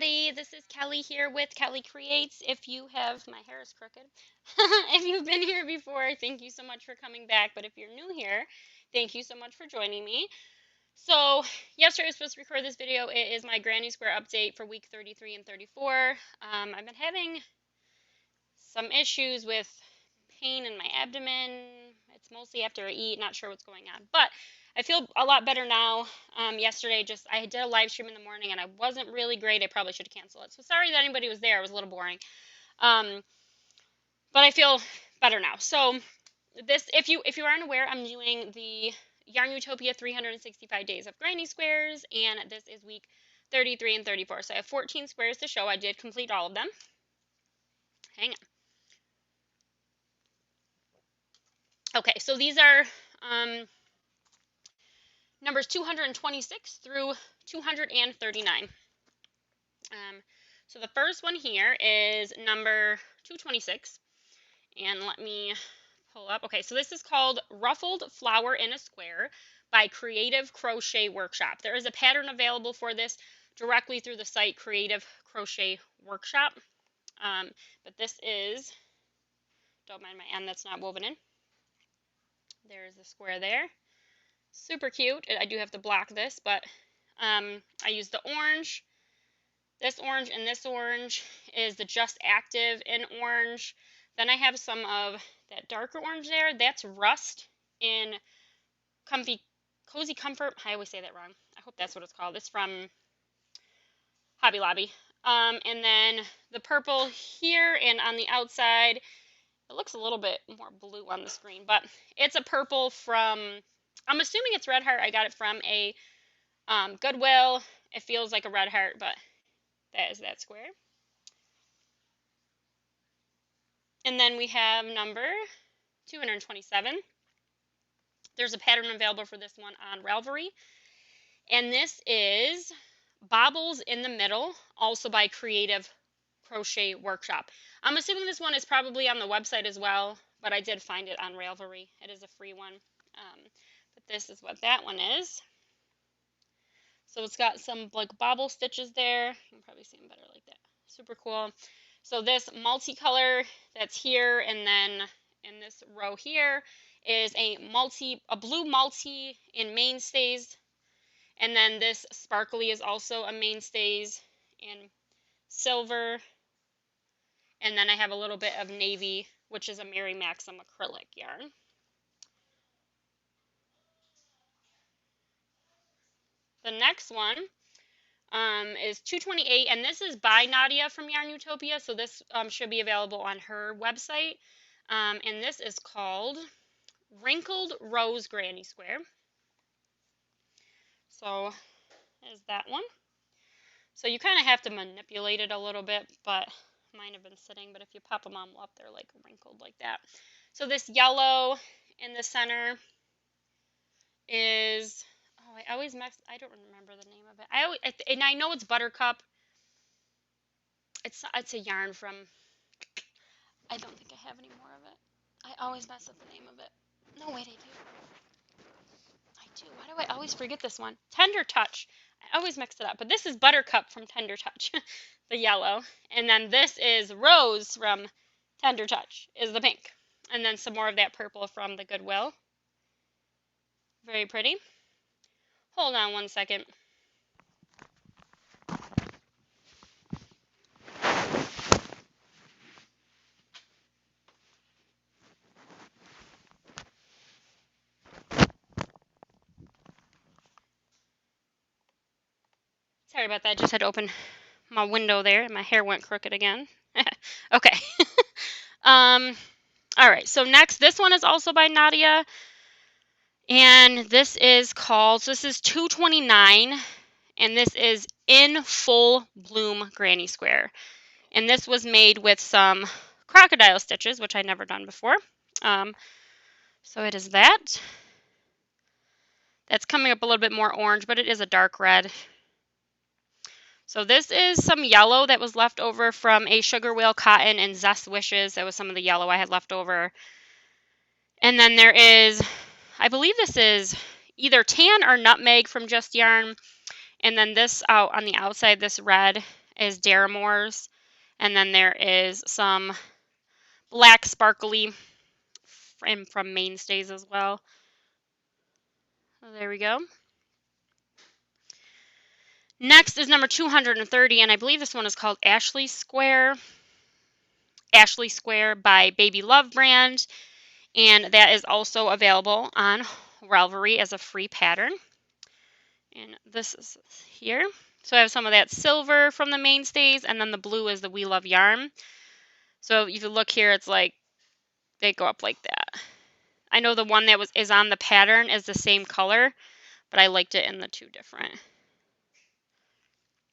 everybody. This is Kelly here with Kelly Creates. If you have, my hair is crooked. If you've been here before, thank you so much for coming back. But if you're new here, thank you so much for joining me. So yesterday I was supposed to record this video. It is my Granny Square update for week 33 and 34. I've been having some issues with pain in my abdomen. It's mostly after I eat, not sure what's going on, but I feel a lot better now. Yesterday, I did a live stream in the morning and I wasn't really great. I probably should have canceled it. So sorry that anybody was there. It was a little boring. But I feel better now. So this, if you aren't aware, I'm doing the Yarn Utopia 365 Days of Granny Squares, and this is week 33 and 34. So I have 14 squares to show. I did complete all of them. Hang on. Okay, so these are numbers 226 through 239. So the first one here is number 226, and let me pull up. Okay, so this is called Ruffled Flower in a Square by Creative Crochet Workshop. There is a pattern available for this directly through the site Creative Crochet Workshop, but this is, don't mind my end that's not woven in. There's the square there. Super cute. I do have to block this, but I used the orange. This orange and this orange is the Just Active in orange. Then I have some of that darker orange there. That's Rust in Cozy Comfort. I always say that wrong. I hope that's what it's called. It's from Hobby Lobby. And then the purple here and on the outside, it looks a little bit more blue on the screen, but it's a purple from, I'm assuming it's Red Heart. I got it from a Goodwill. It feels like a Red Heart, but that is that square. And then we have number 227. There's a pattern available for this one on Ravelry. And this is Bobbles in the Middle, also by Creative Crochet Workshop. I'm assuming this one is probably on the website as well, but I did find it on Ravelry. It is a free one. But this is what that one is. So it's got some like bobble stitches there. You can probably see them better like that. Super cool. So this multicolor that's here, and then in this row here is a blue multi in mainstays. And then this sparkly is also a mainstays in silver. And then I have a little bit of navy, which is a Mary Maxim acrylic yarn. The next one is 228, and this is by Nadia from Yarn Utopia, so this should be available on her website. And this is called Wrinkled Rose Granny Square. So is that one. So you kind of have to manipulate it a little bit, but mine have been sitting, but if you pop them on up, they're like wrinkled like that. So this yellow in the center is, oh, I always mix, I don't remember the name of it. And I know it's Buttercup. It's a yarn from, I don't think I have any more of it. I always mess up the name of it. No, wait, I do. Why do I always forget this one? Tender Touch. I always mix it up, but this is Buttercup from Tender Touch, the yellow. And then this is Rose from Tender Touch, is the pink. And then some more of that purple from the Goodwill. Very pretty. Hold on one second. Sorry about that. I just had to open my window there, and my hair went crooked again. Okay. All right. So next, this one is also by Nadia, and this is called. So this is 229, and this is In Full Bloom Granny Square, and this was made with some crocodile stitches, which I'd never done before. So it is that. That's coming up a little bit more orange, but it is a dark red. So this is some yellow that was left over from a Sugar Whale Cotton and Zest Wishes. That was some of the yellow I had left over. And then there is, I believe this is either tan or nutmeg from Just Yarn. And then this out on the outside, this red is Daramore's, and then there is some black sparkly from Mainstays as well. So there we go. Next is number 230, and I believe this one is called Ashley Square. Ashley Square by Baby Love brand, and that is also available on Ravelry as a free pattern. And this is here. So I have some of that silver from the Mainstays, and then the blue is the We Love yarn. So if you look here, it's like they go up like that. I know the one that is on the pattern is the same color, but I liked it in the two different.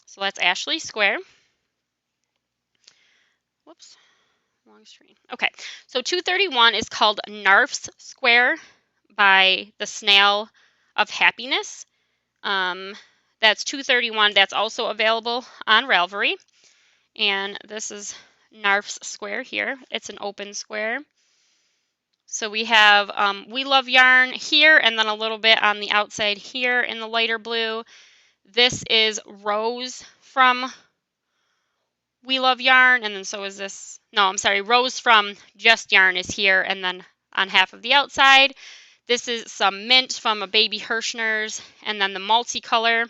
So that's Ashley Square. Whoops, wrong screen. Okay, so 231 is called Narf's Square by the Snail of Happiness. That's 231. That's also available on Ravelry. And this is Narf's Square here. It's an open square. So we have We Love yarn here, and then a little bit on the outside here in the lighter blue. This is Rose from We Love yarn, and then so is this. No, I'm sorry. Rose from Just Yarn is here, and then on half of the outside. This is some mint from a Baby Hirschner's, and then the multicolor.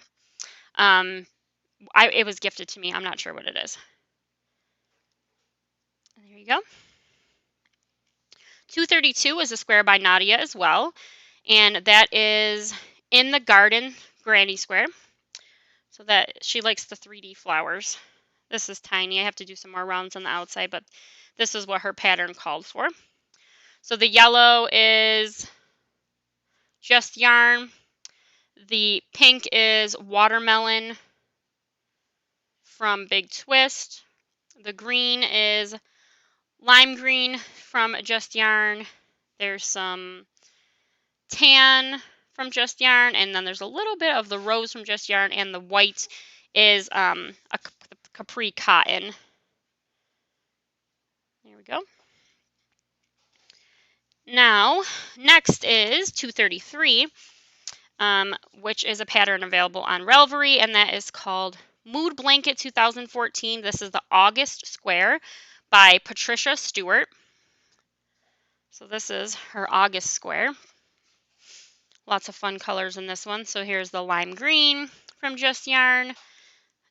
It was gifted to me. I'm not sure what it is. There you go. 232 is a square by Nadia as well, and that is in the garden granny square. So that she likes the 3D flowers. This is tiny. I have to do some more rounds on the outside, but this is what her pattern called for. So the yellow is Just Yarn. The pink is Watermelon from Big Twist. The green is Lime Green from Just Yarn. There's some tan from Just Yarn, and then there's a little bit of the rose from Just Yarn, and the white is a capri cotton. There we go. Now, next is 233, which is a pattern available on Ravelry, and that is called Mood Blanket 2014. This is the August Square by Patricia Stewart. So this is her August Square. Lots of fun colors in this one. So here's the lime green from Just Yarn.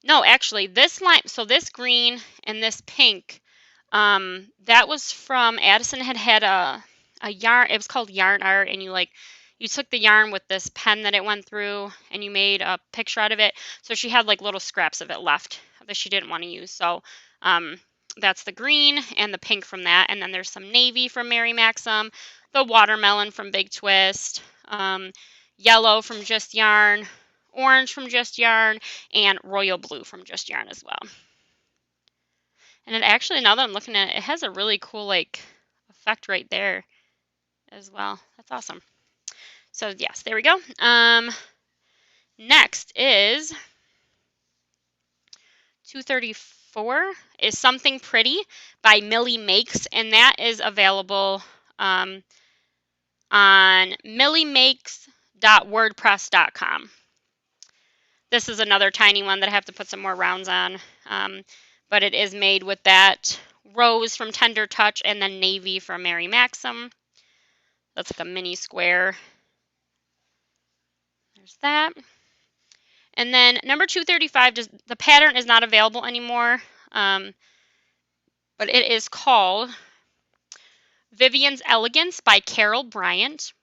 No, actually, this lime, so this green and this pink, that was from Addison had a yarn. It was called Yarn Art, and you took the yarn with this pen that it went through, and you made a picture out of it. So she had like little scraps of it left that she didn't want to use. So that's the green and the pink from that, and then there's some navy from Mary Maxim, the watermelon from Big Twist, yellow from Just Yarn, orange from Just Yarn, and royal blue from Just Yarn as well. And it actually, now that I'm looking at it, it has a really cool like effect right there as well. That's awesome. So yes, there we go. Next is 234 is Something Pretty by Millie Makes, and that is available on milliemakes.wordpress.com. This is another tiny one that I have to put some more rounds on, but it is made with that rose from Tender Touch and then navy from Mary Maxim. That's like a mini square. There's that. And then number 235, the pattern is not available anymore, but it is called Vivian's Elegance by Carol Bryant.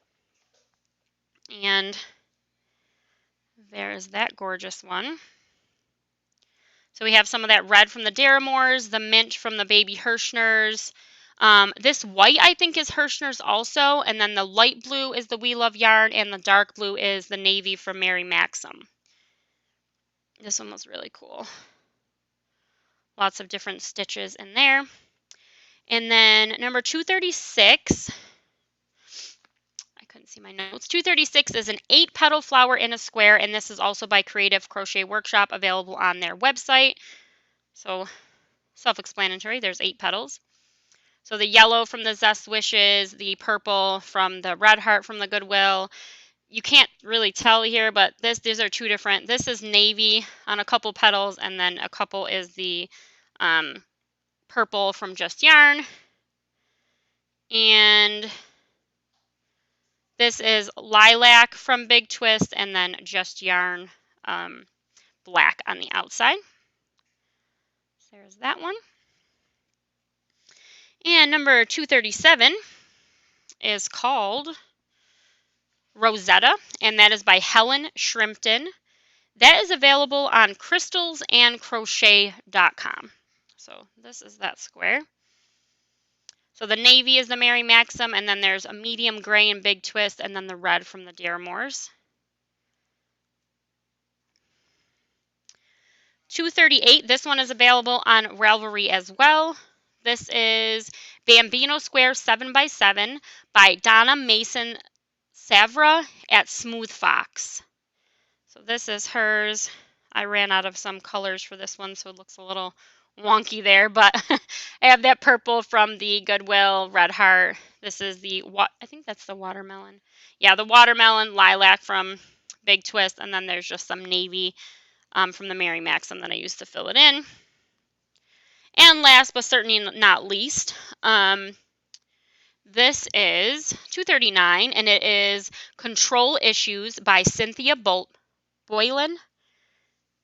And there's that gorgeous one. So we have some of that red from the Daramores, the mint from the Baby Hirschner's. This white, I think, is Hirschner's also. And then the light blue is the We Love yarn, and the dark blue is the navy from Mary Maxim. This one was really cool. Lots of different stitches in there. And then number 236, I couldn't see my notes. 236 is an 8-petal flower in a square, and this is also by Creative Crochet Workshop, available on their website. So self-explanatory, there's 8 petals. So the yellow from the Zest Wishes, the purple from the Red Heart from the Goodwill, you can't really tell here, but these are two different. This is navy on a couple petals, and then a couple is the purple from Just Yarn. And this is lilac from Big Twist, and then Just Yarn black on the outside. So there's that one. And number 237 is called Rosetta, and that is by Helen Shrimpton. That is available on crystalsandcrochet.com. So this is that square. So the navy is the Mary Maxim, and then there's a medium gray and Big Twist, and then the red from the Dearmores. 238, this one is available on Ravelry as well. This is Bambino Square 7x7 by Donna Mason Savra at Smooth Fox. So this is hers. I ran out of some colors for this one, so it looks a little wonky there, but I have that purple from the Goodwill Red Heart. This is the, I think that's the watermelon. Yeah, the watermelon lilac from Big Twist, and then there's just some navy from the Mary Maxim that I used to fill it in. And last but certainly not least, this is 239, and it is Control Issues by Cynthia Boylan,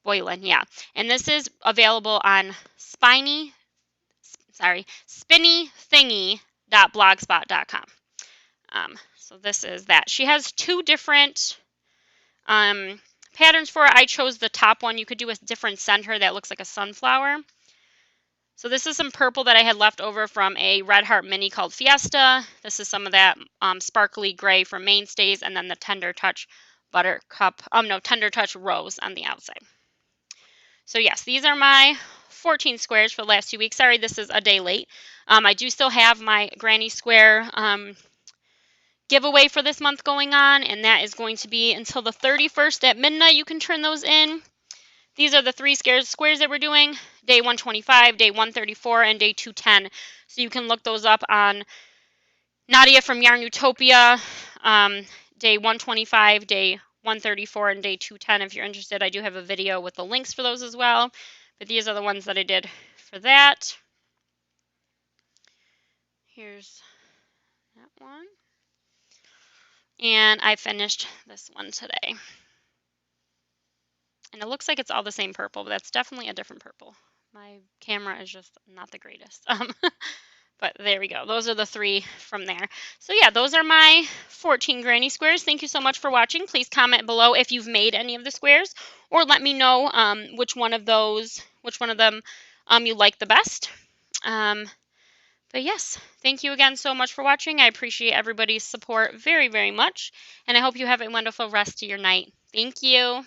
yeah. And this is available on spinnythingy.blogspot.com. So this is that. She has two different patterns for it. I chose the top one. You could do a different center that looks like a sunflower. So this is some purple that I had left over from a Red Heart mini called Fiesta. This is some of that sparkly gray from Mainstays, and then the Tender Touch Tender Touch Rose on the outside. So yes, these are my 14 squares for the last 2 weeks. Sorry, this is a day late. I do still have my Granny Square giveaway for this month going on, and that is going to be until the 31st at midnight. You can turn those in. These are the 3 squares that we're doing, day 125, day 134, and day 210. So you can look those up on Nadia from Yarn Utopia, day 125, day 134, and day 210 if you're interested. I do have a video with the links for those as well, but these are the ones that I did for that. Here's that one. And I finished this one today. And it looks like it's all the same purple, but that's definitely a different purple. My camera is just not the greatest. But there we go. Those are the 3 from there. So yeah, those are my 14 granny squares. Thank you so much for watching. Please comment below if you've made any of the squares, or let me know which one of them you like the best. But yes, thank you again so much for watching. I appreciate everybody's support very, very much. And I hope you have a wonderful rest of your night. Thank you.